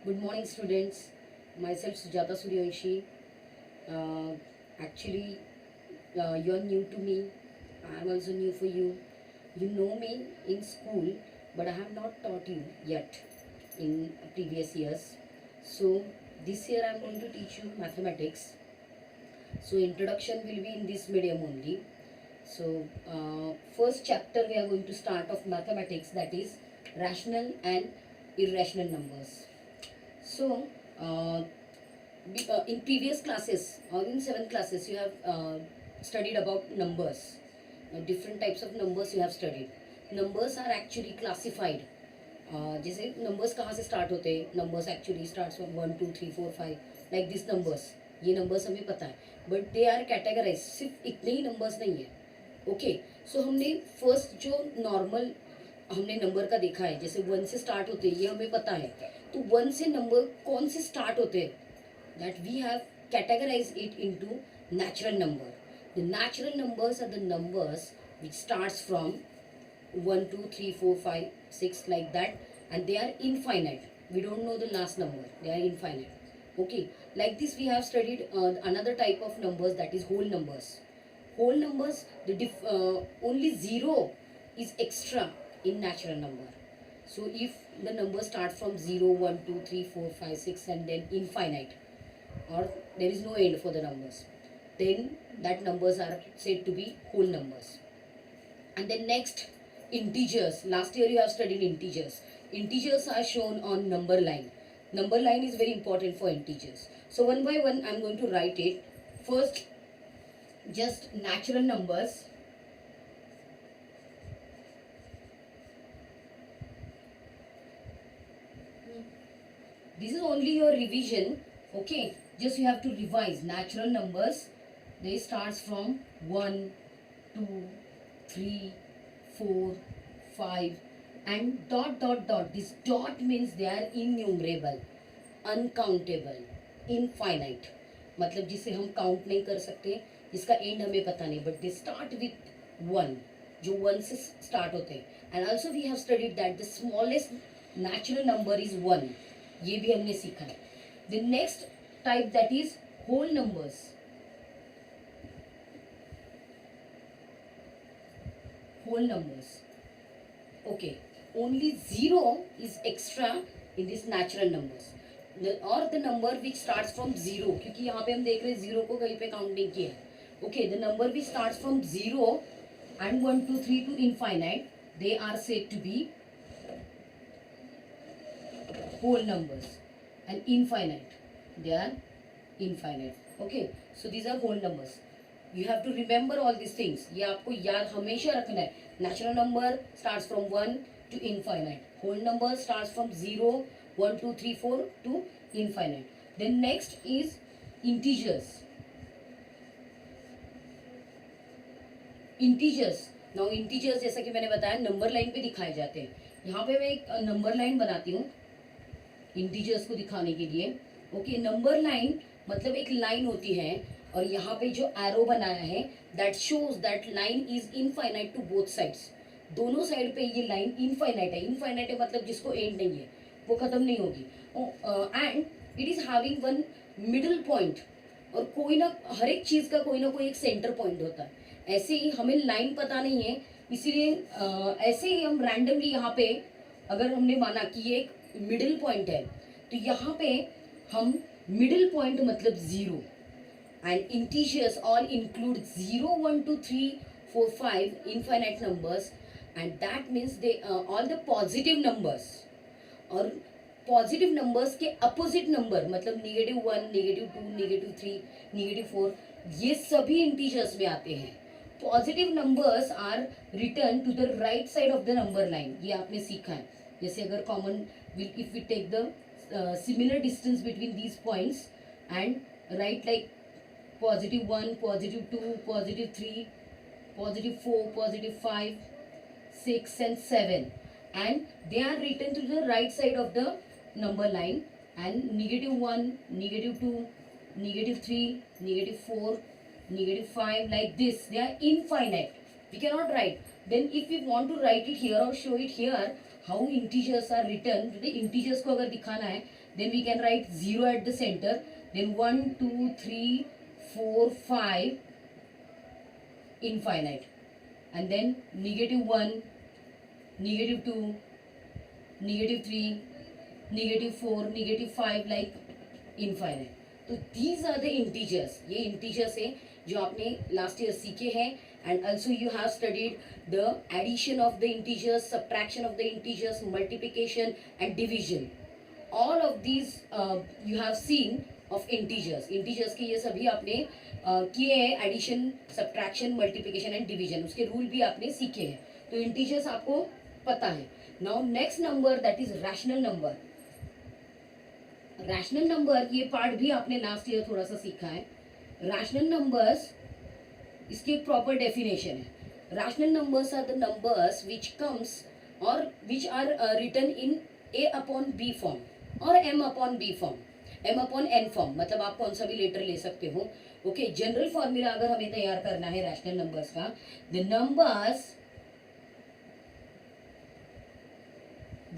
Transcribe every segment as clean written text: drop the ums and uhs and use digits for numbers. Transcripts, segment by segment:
Good morning, students. Myself Sujata Suryavanshi. Actually, you're new to me. I'm also new for you. You know me in school, but I have not taught you yet in previous years. So this year I'm going to teach you mathematics. So introduction will be in this medium only. So first chapter we are going to start of mathematics, that is rational and irrational numbers. So, in previous classes or in 7 classes, you have studied about numbers. Different types of numbers you have studied. Numbers are actually classified. जैसे numbers कहाँ से start होते हैं? Numbers actually starts from 1, 2, 3, 4, 5 like these numbers. ये numbers हमें पता है. But they are categorized. सिर्फ इतने ही numbers नहीं है. ओके सो हमने फर्स्ट जो नॉर्मल हमने नंबर का देखा है, जैसे 1 से स्टार्ट होते हैं, ये हमें पता है. तो 1 से नंबर कौन से स्टार्ट होते हैं, that we have categorize it into natural number. The natural numbers are the numbers which starts from 1, 2, 3, 4, 5, 6 like that, and they are infinite. We don't know the last number, they are infinite. Okay, like this we have studied another type of numbers, that is whole numbers. Whole numbers, only 0 is extra in natural number. So if the number start from 0, 1, 2, 3, 4, 5, 6 and then infinite, or there is no end for the numbers, then that numbers are said to be whole numbers. And then next, integers. Last year you have studied integers. Integers are shown on number line. Number line is very important for integers. So one by one I am going to write it. First, just natural numbers. This is only your revision. Okay, just you have to revise. Natural numbers, they starts from 1, 2, 3, 4, 5 and dot dot dot. This dot means they are innumerable, uncountable, infinite. मतलब जिसे हम count नहीं कर सकते, जिसका and हमें पता नहीं, बट दे स्टार्ट विथ 1, जो 1 से स्टार्ट होते हैं. And also we have studied that the smallest natural number is 1. ये भी हमने सीखा है. The next type that is whole numbers. Whole numbers, okay, only 0 is extra in this natural numbers. और the number which starts from 0, क्योंकि यहाँ पे हम देख रहे हैं 0 को कहीं पे काउंट नहीं किया है. Okay, the number which starts from 0 and 1, 2, 3 to infinite, they are said to be whole numbers. And infinite, they are infinite. Okay, so these are whole numbers. You have to remember all these things. ये आपको याद हमेशा रखना है. Natural number starts from 1 to infinite. Whole number starts from 0, 1, 2, 3, 4 to infinite. Then next is integers. Integers. Now integers जैसा कि मैंने बताया नंबर लाइन पे दिखाए जाते हैं. यहाँ पे मैं एक नंबर लाइन बनाती हूँ इंटीजर्स को दिखाने के लिए. ओके, नंबर लाइन मतलब एक लाइन होती है और यहाँ पे जो एरो बनाया है that shows that line is infinite to both sides. दोनों साइड पे ये लाइन इनफाइनाइट है. इनफाइनाइट है मतलब जिसको एंड नहीं है, वो खत्म नहीं होगी. And it is having one middle point. और कोई ना, हर एक चीज का कोई ना कोई एक सेंटर पॉइंट होता है. ऐसे ही हमें लाइन पता नहीं है, इसीलिए ऐसे ही हम रैंडमली यहाँ पे अगर हमने माना कि ये एक मिडिल पॉइंट है, तो यहाँ पे हम मिडिल पॉइंट मतलब 0. And integers all include 0, 1, 2, 3, 4, 5 infinite numbers. And that means they all the positive numbers. और पॉजिटिव नंबर्स के अपोजिट नंबर मतलब -1, -2, -3, -4, ये सभी इंटीजर्स में आते हैं. Positive numbers are return to the right side of the number line. ये आपने सीखा है. जैसे अगर common if we take the similar distance between these points and right like +1, +2, +3, +4, +5, 6 and 7, and they are written to the right side of the number line. And -1, -2, -3, -4, -5 like this, they are infinite. We cannot write. Then if we want to write it here or show it here, how integers are written, the integers को अगर दिखाना है then we can write 0 at the center, then 1 2 3 4 5 infinite, and then -1, -2, -3, -4, -5 like infinite. तो these are the integers. ये integers है जो आपने last year सीखे हैं. And also you have studied the addition of the integers, subtraction of the integers, multiplication and division. All of these you have seen of integers. Integers के ये सभी आपने किए हैं, addition, subtraction, multiplication and division. उसके rule भी आपने सीखे हैं. तो integers आपको पता है. Now next number, that is rational number. Rational number, ये पार्ट भी आपने लास्ट ईयर थोड़ा सा सीखा है. रैशनल नंबर्स, इसकी एक प्रॉपर डेफिनेशन है. Rational numbers are the numbers which comes और which are written in a upon b form और m upon b form, m upon n form. मतलब आप कौन सा भी लेटर ले सकते हो. ओके, जनरल फॉर्मूला अगर हमें तैयार करना है रैशनल नंबर्स का, the numbers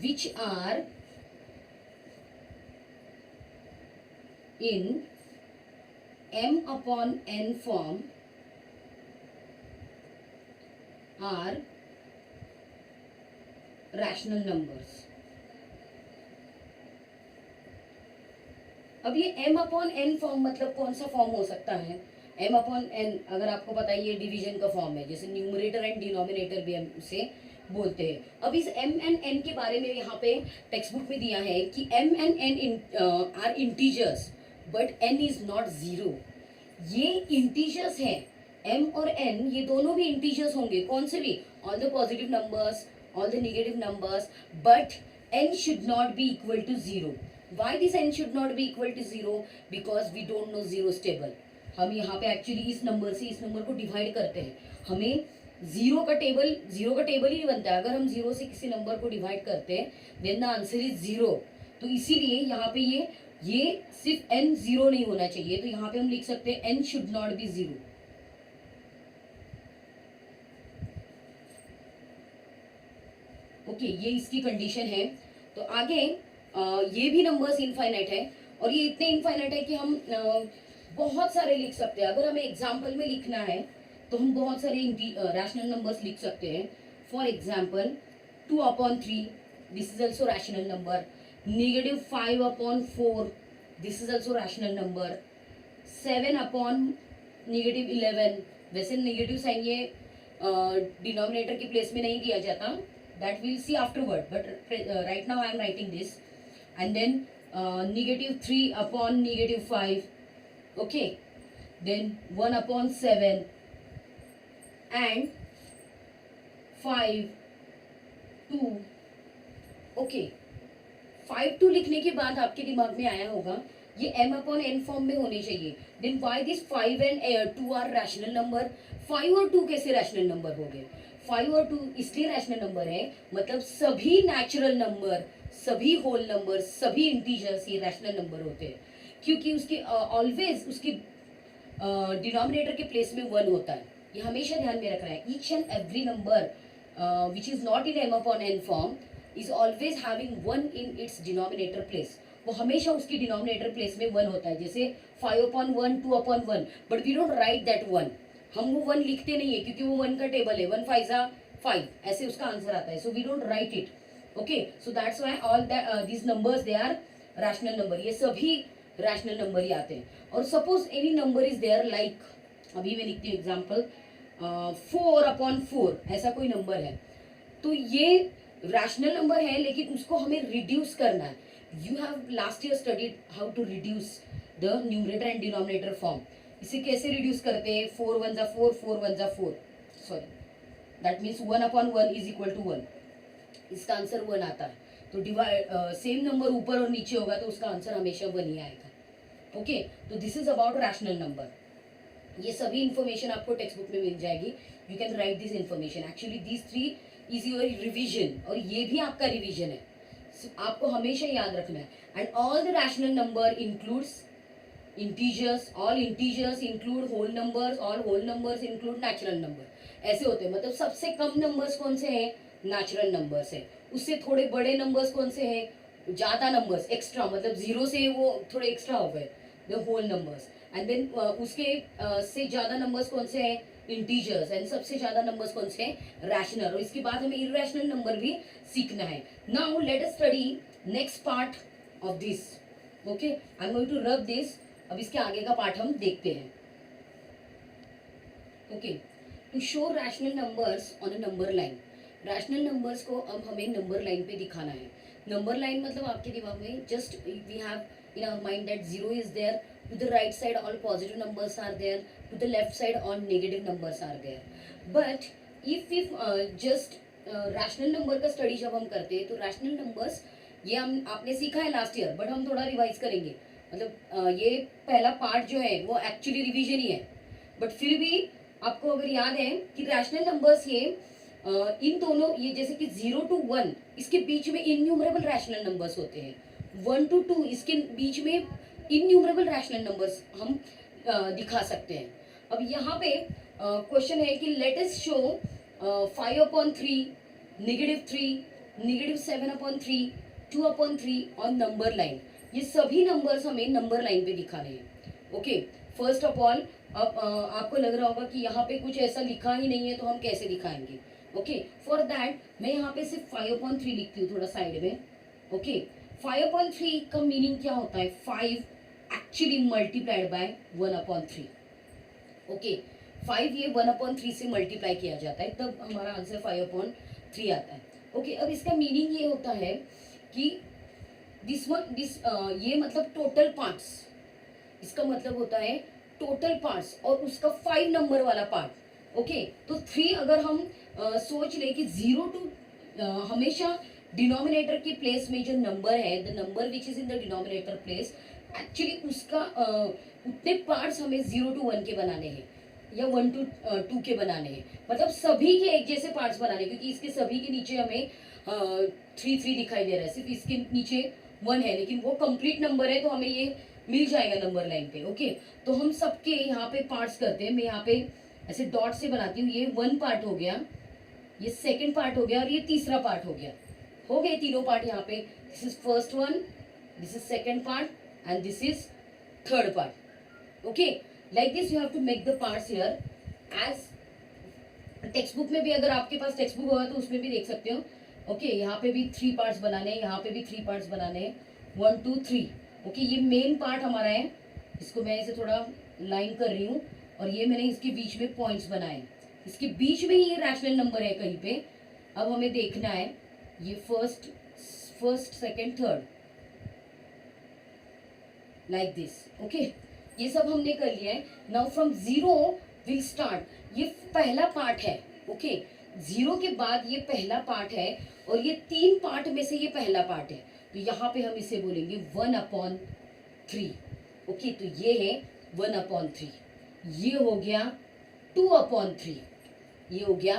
which are in m upon n form are rational numbers. अब ये m upon n फॉर्म मतलब कौन सा फॉर्म हो सकता है. m upon n अगर आपको पता है ये डिवीजन का फॉर्म है, जैसे न्यूमरेटर एंड डिनोमिनेटर भी हम उसे बोलते हैं. अब इस m and n के बारे में यहाँ पे टेक्स्ट बुक में दिया है कि m and n are integers but n is not 0. ये इंटीजर्स हैं, m और n ये दोनों भी इंटीजर्स होंगे. कौन से भी, all the positive numbers, all the negative numbers, but n should not be equal to 0. Why this n should not be equal to 0? Because we don't know zeros table. हम यहाँ पे एक्चुअली इस number से इस number को divide करते हैं. हमें जीरो का टेबल ही नहीं बनता है. अगर हम जीरो से किसी नंबर को डिवाइड करते हैं देन द आंसर इज 0. तो इसीलिए यहाँ पे ये सिर्फ n 0 नहीं होना चाहिए. तो यहाँ पे हम लिख सकते हैं n should not B 0. Okay, ये इसकी कंडीशन है. तो आगे ये भी नंबर्स इनफाइनाइट है और ये इतने इनफाइनाइट है कि हम बहुत सारे लिख सकते हैं. अगर हमें एग्जाम्पल में लिखना है तो हम बहुत सारे रैशनल नंबर्स लिख सकते हैं. For example 2 upon 3, this is also rational number. -5 upon 4, this is also rational number. 7 upon -11, वैसे नेगेटिव साइन ये डिनोमिनेटर के प्लेस में नहीं दिया जाता, that will see afterward, but right now I am writing this. And then -3 upon -5, okay, then 1 upon 7 and 5 2. okay, 5 2 लिखने के बाद आपके दिमाग में आया होगा ये m अपॉन n फॉर्म में होने चाहिए. Then why this 5 and 2 are rational number. 5 और 2 कैसे रैशनल नंबर हो गए? 5 और 2 इसलिए रैशनल नंबर है, मतलब सभी नेचुरल नंबर, सभी होल नंबर, सभी इंटीजर्स ये रैशनल नंबर होते हैं, क्योंकि उसके ऑलवेज उसकी डिनोमिनेटर के प्लेस में 1 होता है. ये हमेशा ध्यान में रखना है. Each and every number which is not in m upon n form is always having 1 in its denominator place. वो हमेशा उसकी डिनोमिनेटर प्लेस में 1 होता है. जैसे 5 upon 1, 2 upon 1, but we don't write that 1. हम वो 1 लिखते नहीं है क्योंकि वो 1 का टेबल है. 1 5 5 ऐसे उसका आंसर आता है. So we don't write it. Okay, so that's why all these numbers they are rational number. ये सभी रैशनल नंबर ही आते हैं. और suppose any number is there, like अभी मैं लिखती हूँ एग्जाम्पल 4 upon 4, ऐसा कोई नंबर है, तो ये रैशनल नंबर है लेकिन उसको हमें रिड्यूस करना है. You have last year studied how to reduce the numerator and denominator form. इसे कैसे रिड्यूस करते हैं? 4 1 जा 4, 4 1 जा 4, sorry, that means 1 upon 1 is equal to 1. इसका आंसर 1 आता है. तो डिवाइड सेम नंबर ऊपर और नीचे होगा तो उसका आंसर हमेशा 1 ही आएगा. ओके, तो this is about rational number. ये सभी इंफॉर्मेशन आपको टेक्स्ट बुक में मिल जाएगी. You can write this information. Actually these 3 is your revision, और ये भी आपका रिविजन है. आपको हमेशा याद रखना है. And all the rational number includes integers, all integers include whole numbers, all whole numbers include natural number. ऐसे होते हैं. मतलब सबसे कम नंबर्स कौन से हैं? नेचुरल नंबर्स है. उससे थोड़े बड़े नंबर्स कौन से हैं? ज्यादा नंबर्स एक्स्ट्रा, मतलब जीरो से वो थोड़े एक्स्ट्रा हो गए, the whole numbers. And then उसके से ज्यादा नंबर्स कौन से हैं, इंटीजर्स। एंड सबसे ज्यादा नंबर्स कौन से हैं, रैशनल। और इसके बाद हमें इरेशनल नंबर भी सीखना है। Now let us study next part of this. Okay, I am going to rub this. अब इसके आगे का पार्ट हम देखते हैं। Okay, to show rational numbers on a number line. Rational numbers को अब हमें नंबर लाइन पे दिखाना है। नंबर लाइन मतलब आपके दिमाग में just we have in our mind that zero is there, to the right side all positive numbers are there, to the left side all negative numbers are there. But if just rational number का study जब हम करते हैं तो rational numbers ये हम आपने सीखा है लास्ट ईयर, बट हम थोड़ा रिवाइज करेंगे। मतलब ये पहला पार्ट जो है वो एक्चुअली रिवीजन ही है, बट फिर भी आपको अगर याद है कि रैशनल नंबर्स ये इन दोनों, ये जैसे कि 0 to 1 इसके बीच में इन्यूमरेबल रैशनल नंबर्स होते हैं, 1 to 2 इसके बीच में इन्यूमरेबल रैशनल नंबर्स हम दिखा सकते हैं। अब यहाँ पे क्वेश्चन है कि लेट अस शो 5/3, -3, -7/3, 2/3 और नंबर लाइन। ये सभी नंबर्स हमें नंबर लाइन पे दिखाने हैं। ओके, फर्स्ट ऑफ ऑल अब आपको लग रहा होगा कि यहाँ पे कुछ ऐसा लिखा ही नहीं है तो हम कैसे दिखाएंगे। ओके, फॉर दैट मैं यहाँ पे सिर्फ 5/3 लिखती हूँ थोड़ा साइड में। ओके, 5/3 का मीनिंग क्या होता है, 5 एक्चुअली मल्टीप्लाइड बाय 1/3। ओके, 5 ये 1/3 से मल्टीप्लाई किया जाता है, तब हमारा आंसर 5/3 आता है। ओके, अब इसका मीनिंग ये होता है कि ये मतलब टोटल पार्ट्स, इसका मतलब होता है टोटल पार्ट्स और उसका 5 नंबर वाला पार्ट। ओके, तो 3 अगर हम सोच ले कि 0 to हमेशा डिनोमिनेटर के प्लेस में जो नंबर है, the number which is in the denominator place, actually उसका उतने पार्ट्स हमें 0 to 1 के बनाने हैं या 1 to 2 के बनाने हैं। मतलब सभी के एक जैसे पार्ट्स बनाने, क्योंकि इसके सभी के नीचे हमें 3 दिखाई दे रहा है, सिर्फ इसके नीचे 1 है, लेकिन वो कंप्लीट नंबर है तो हमें ये मिल जाएगा नंबर लाइन पे। ओके, तो हम सबके यहाँ पे पार्ट्स करते हैं। मैं यहाँ पे ऐसे डॉट से बनाती हूँ। ये 1 पार्ट हो गया, ये सेकंड पार्ट हो गया और ये तीसरा पार्ट हो गया। हो गए तीनों पार्ट यहाँ पे। This is first one, this is second part and this is third part. Okay, like this you have to make the parts here. As text book में भी, अगर आपके पास टेक्स्ट बुक होगा तो उसमें भी देख सकते हो। ओके, यहाँ पे भी 3 पार्ट्स बनाने हैं, यहाँ पे भी 3 पार्ट्स बनाने हैं, 1 2 3। ओके, ये मेन पार्ट हमारा है, इसको मैं इसे थोड़ा लाइन कर रही हूँ और ये मैंने इसके बीच में पॉइंट्स बनाए, इसके बीच में ही ये रैशनल नंबर है कहीं पे। अब हमें देखना है ये first second third, like this. Okay, ये सब हमने कर लिया है। नाउ फ्रॉम 0 विल स्टार्ट, ये पहला पार्ट है। ओके, 0 के बाद ये पहला पार्ट है और ये 3 पार्ट में से ये पहला पार्ट है, तो यहाँ पे हम इसे बोलेंगे 1/3। ओके, तो ये है 1/3, ये हो गया 2/3, ये हो गया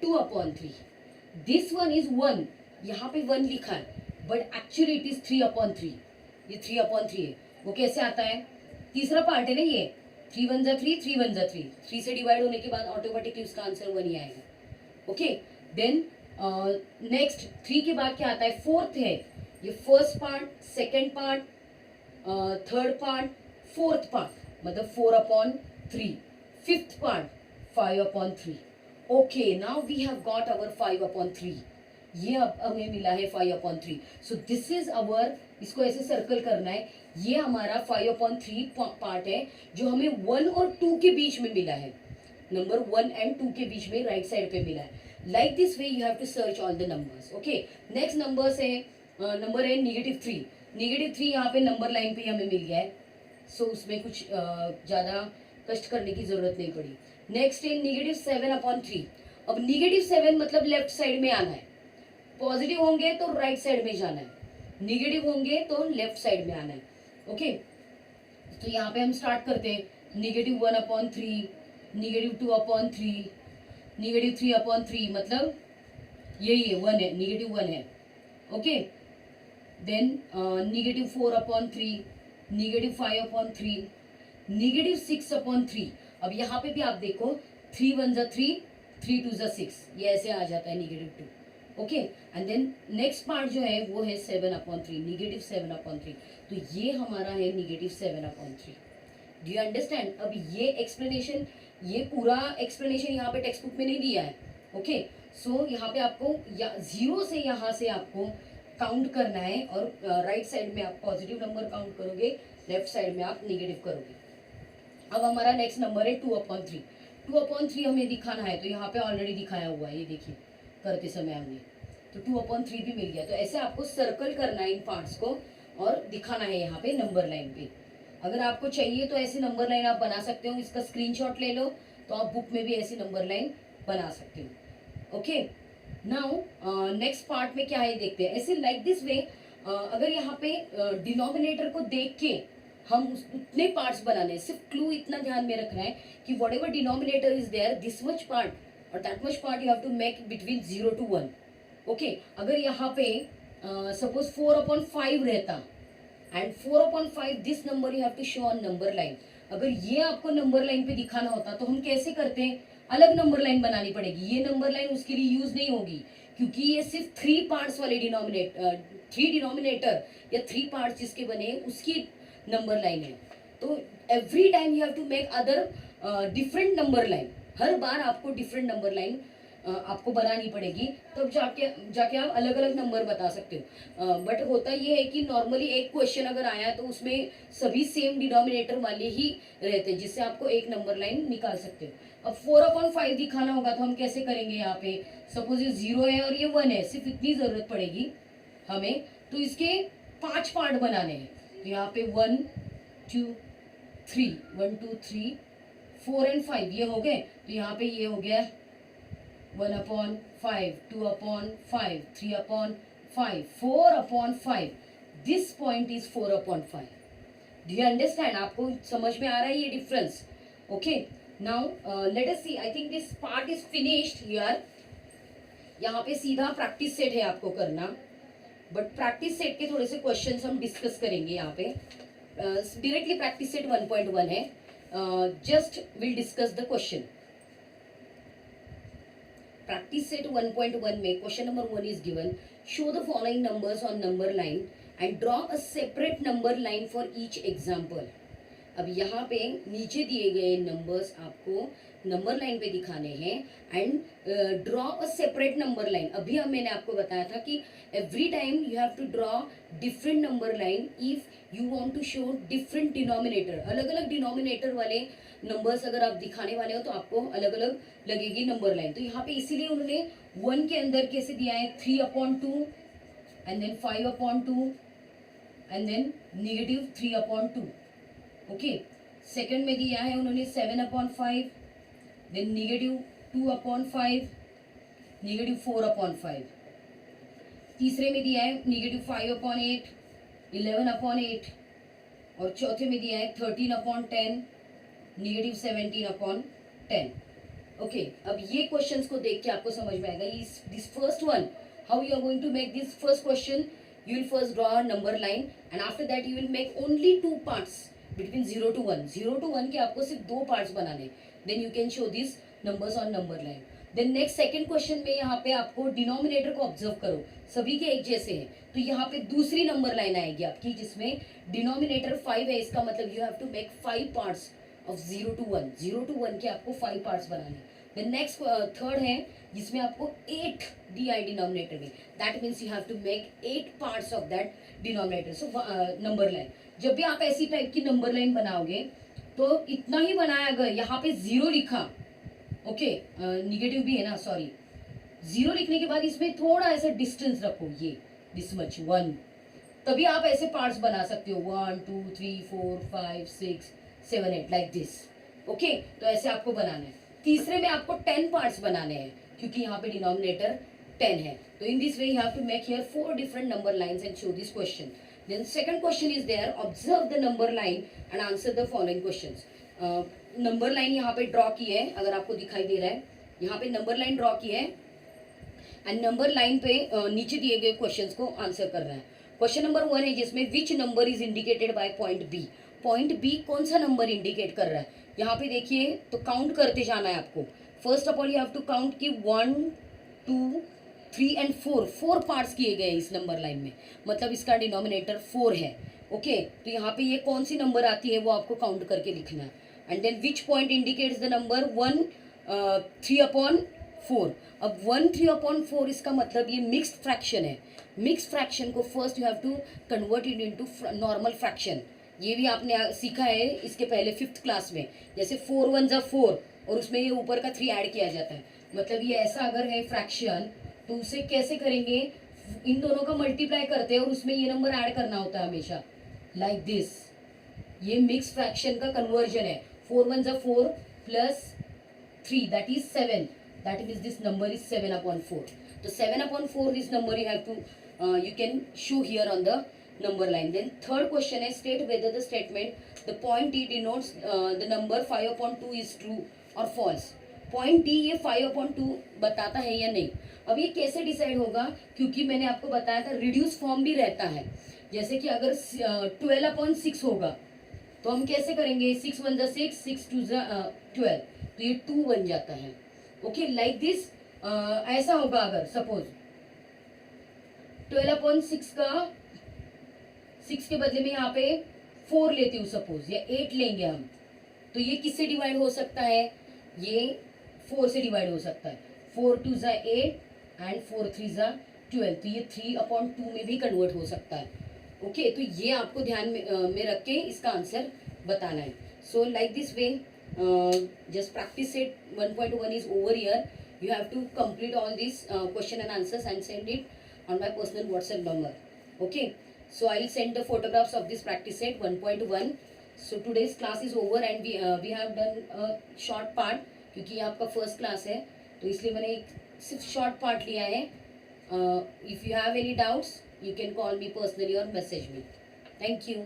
2/3। दिस वन इज 1, यहाँ पे 1 लिखा है बट एक्चुअली इट इज 3/3, ये 3/3 है। वो कैसे आता है, तीसरा पार्ट है ना ये, 3 1 3, 3 1 3, 3 से डिवाइड होने के बाद ऑटोमेटिकली उसका आंसर 1 ही आएगा। ओके, देन नेक्स्ट 3 के बाद क्या आता है, फोर्थ है। ये first part, second part, third part, fourth part, मतलब 4/3। Fifth part 5/3। Okay, now we have got our 5/3। ये अब हमें मिला है 5/3। सो दिस इज अवर, इसको ऐसे सर्कल करना है, ये हमारा 5/3 पार्ट है जो हमें 1 और 2 के बीच में मिला है, नंबर 1 and 2 के बीच में राइट साइड पे मिला है। Like this way you have to search all the numbers. Okay, next numbers है, नंबर है -3। -3 यहाँ पे नंबर लाइन पे हमें मिल गया है, सो उसमें कुछ ज़्यादा कष्ट करने की जरूरत नहीं पड़ी। नेक्स्ट है -7/3। अब -7 मतलब लेफ्ट साइड में आना है, पॉजिटिव होंगे तो राइट साइड में जाना है, निगेटिव होंगे तो लेफ्ट साइड में आना है। ओके, तो यहाँ पे हम स्टार्ट करते हैं, -1/3, -2/3, -3/3, मतलब यही है, 1 है, -1 है। Okay, then -4/3, -5/3, -6/3। अब यहाँ पे भी आप देखो, 3 1 3, 3 2 6, ये ऐसे आ जाता है -2। Okay, and then next part जो है वो है 7/3, निगेटिव 7/3। तो ये हमारा है निगेटिव 7/3। Do you understand? अब ये एक्सप्लेनेशन, ये पूरा एक्सप्लेनेशन यहाँ पे टेक्स्ट बुक में नहीं दिया है। ओके, सो यहाँ पे आपको जीरो से यहाँ से आपको काउंट करना है, और राइट साइड में आप पॉजिटिव नंबर काउंट करोगे, लेफ्ट साइड में आप निगेटिव करोगे। अब हमारा नेक्स्ट नंबर है 2/3। 2/3 हमें दिखाना है, तो यहाँ पे ऑलरेडी दिखाया हुआ है, ये देखिए करते समय हमने, तो 2/3 भी मिल गया। तो ऐसे आपको सर्कल करना है इन पार्ट्स को और दिखाना है यहाँ पे नंबर लाइन पे। अगर आपको चाहिए तो ऐसे नंबर लाइन आप बना सकते हो, इसका स्क्रीनशॉट ले लो, तो आप बुक में भी ऐसी नंबर लाइन बना सकते हो। ओके, नाउ नेक्स्ट पार्ट में क्या है देखते हैं। ऐसे लाइक दिस वे, अगर यहाँ पे डिनोमिनेटर को देख के हम उतने पार्ट्स बनाने हैं, सिर्फ क्लू इतना ध्यान में रखना है कि whatever denominator is there, this much part और that much part you have to make between 0 to 1। Okay, अगर यहाँ पे सपोज 4/5 रहता and 4/5 this number you have to show on number line. अगर ये आपको नंबर लाइन पे दिखाना होता तो हम कैसे करते हैं, अलग नंबर लाइन बनानी पड़ेगी। ये नंबर लाइन उसके लिए यूज नहीं होगी, क्योंकि ये सिर्फ 3 पार्ट्स वाले थ्री डिनोमिनेटर या 3 पार्ट्स जिसके बने उसकी नंबर लाइन है। तो every time you have to make other different number line. हर बार आपको डिफरेंट नंबर लाइन आपको बनानी पड़ेगी, तब जाके आप अलग अलग नंबर बता सकते हो। बट होता ये है कि नॉर्मली एक क्वेश्चन अगर आया तो उसमें सभी सेम डिनोमिनेटर वाले ही रहते हैं, जिससे आपको एक नंबर लाइन निकाल सकते हो। अब 4/5 दिखाना होगा तो हम कैसे करेंगे, यहाँ पे सपोज ये 0 है और ये 1 है, सिर्फ इतनी जरूरत पड़ेगी हमें। तो इसके 5 पार्ट बनाने हैं, तो यहाँ पे 1 2 3 1 2 3 4 एंड 5 ये हो गए। तो यहाँ पे ये हो गया 1/5, 2/5, 3/5, 4/5। This point is 4/5। Do you understand? आपको समझ में आ रहा है ये difference? Okay, now let us see, I think this part is finished here. यहाँ पे सीधा प्रैक्टिस सेट है आपको करना, बट प्रैक्टिस सेट के थोड़े से क्वेश्चंस हम डिस्कस करेंगे यहाँ पे। डायरेक्टली प्रैक्टिस सेट 1.1 है, just will discuss the question. Practice set 1.1 में question number 1 is given, show the following numbers on number line and draw a separate number line for each example. अब यहाँ पे नीचे दिए गए नंबर्स आपको number line पे दिखाने हैं and draw a separate number line. अभी मैंने आपको बताया था कि every time you have to draw different number line if you want to show different denominator. अलग अलग डिनोमिनेटर वाले नंबर्स अगर आप दिखाने वाले हो तो आपको अलग अलग लगेगी नंबर लाइन। तो यहाँ पे इसीलिए उन्होंने 1 के अंदर कैसे दिया है, 3/2 and then 5/2 and then negative 3/2। Okay, second में दिया है उन्होंने 7/5, देन निगेटिव 2/5, निगेटिव 4/5। तीसरे में दिया है निगेटिव 5/8, 11/8, और चौथे में दिया है 13/10, निगेटिव 17/10। ओके, अब ये क्वेश्चंस को देख के आपको समझ में आएगा this first one, how you are going to make this first question. You will first draw a number line and after that you will make only 2 parts between 0 to 1. 0 to 1 के आपको सिर्फ 2 parts बनाने, then you can show these numbers on number line. Then next second question में यहाँ पे आपको denominator को observe करो, सभी के एक जैसे हैं, तो यहाँ पे दूसरी नंबर लाइन आएगी आपकी जिसमें डिनोमिनेटर 5 है। इसका मतलब you have to make 5 parts of 0 to 1. 0 to 1 के आपको 5 parts बनाने। Then next थर्ड है जिसमें आपको 8 दी आई डिनोमिनेटर में, that means you have to make 8 parts of that denominator. So number line, जब भी आप ऐसी टाइप की नंबर लाइन बनाओगे तो इतना ही बनाया। अगर यहाँ पे 0 लिखा, ओके निगेटिव भी है ना, सॉरी, 0 लिखने के बाद इसमें थोड़ा ऐसा डिस्टेंस रखो, ये दिस मच 1, तभी आप ऐसे पार्ट्स बना सकते हो 1 2 3 4 5 6 7 8 लाइक दिस। ओके, तो ऐसे आपको बनाना है। तीसरे में आपको 10 पार्ट्स बनाने हैं क्योंकि यहाँ पे डिनोमिनेटर 10 है। तो in this way you have to make here 4 different number lines and show this question. Then second question is there, observe the number line and answer the following questions. Number line यहाँ पे draw की है, अगर आपको दिखाई दे रहा है, यहाँ पे नंबर लाइन ड्रॉ की है एंड नंबर लाइन पे नीचे दिए गए क्वेश्चंस को आंसर कर रहा है। क्वेश्चन नंबर 1 है जिसमें which number is indicated by point B. Point B कौन सा नंबर इंडिकेट कर रहा है, यहाँ पे देखिए, तो काउंट करते जाना है आपको। First of all you have to count कि 1 2 3 and 4, 4 पार्ट्स किए गए इस नंबर लाइन में, मतलब इसका डिनोमिनेटर 4 है। ओके, तो यहाँ पे ये कौन सी नंबर आती है वो आपको काउंट करके लिखना है। And then which point indicates the number 1 3/4। अब 1 3/4 इसका मतलब ये मिक्स्ड फ्रैक्शन है। मिक्स्ड फ्रैक्शन को first you have to convert it into normal fraction. ये भी आपने सीखा है इसके पहले 5th क्लास में, जैसे 4 1 जा 4 और उसमें ये ऊपर का 3 ऐड किया जाता है। मतलब ये ऐसा अगर है फ्रैक्शन तो उसे कैसे करेंगे, इन दोनों का मल्टीप्लाई करते हैं और उसमें ये नंबर ऐड करना होता है हमेशा, लाइक दिस। ये मिक्स फ्रैक्शन का कन्वर्जन है। 4 1 जा 4 plus 3 that is 7, that means this number is 7/4। तो 7/4 this number you have to you can show here on the number line. Then third question is state whether the statement the point t denotes the number 5/2 is true or false. Point T ये 5/2 बताता है या नहीं। अब ये कैसे decide होगा, क्योंकि मैंने आपको बताया था रिड्यूस फॉर्म भी रहता है। जैसे कि अगर 12/6 होगा तो हम कैसे करेंगे, 6 1 जा 6 6 2 जा 12, तो ये 2 बन जाता है। ओके, लाइक दिस ऐसा होगा अगर सपोज 12/6 का 6 के बदले में यहाँ पे 4 लेती हूँ सपोज, या 8 लेंगे हम, तो ये किससे डिवाइड हो सकता है, ये 4 से डिवाइड हो सकता है। 4 2 जा 8 एंड 4 3 जा 12, तो ये 3/2 में भी कन्वर्ट हो सकता है। ओके, तो ये आपको ध्यान में रख के इसका आंसर बताना है। So like this way just practice set 1.1 is over here. You have to complete all these question and answers and send it on my personal WhatsApp number. Okay, so I will send the photographs of this practice set 1.1. So today's class is over and we have done a short part, क्योंकि ये आपका first class है तो इसलिए मैंने सिर्फ short part लिया है। If you have any doubts you can call me personally और मैसेज मी। Thank you.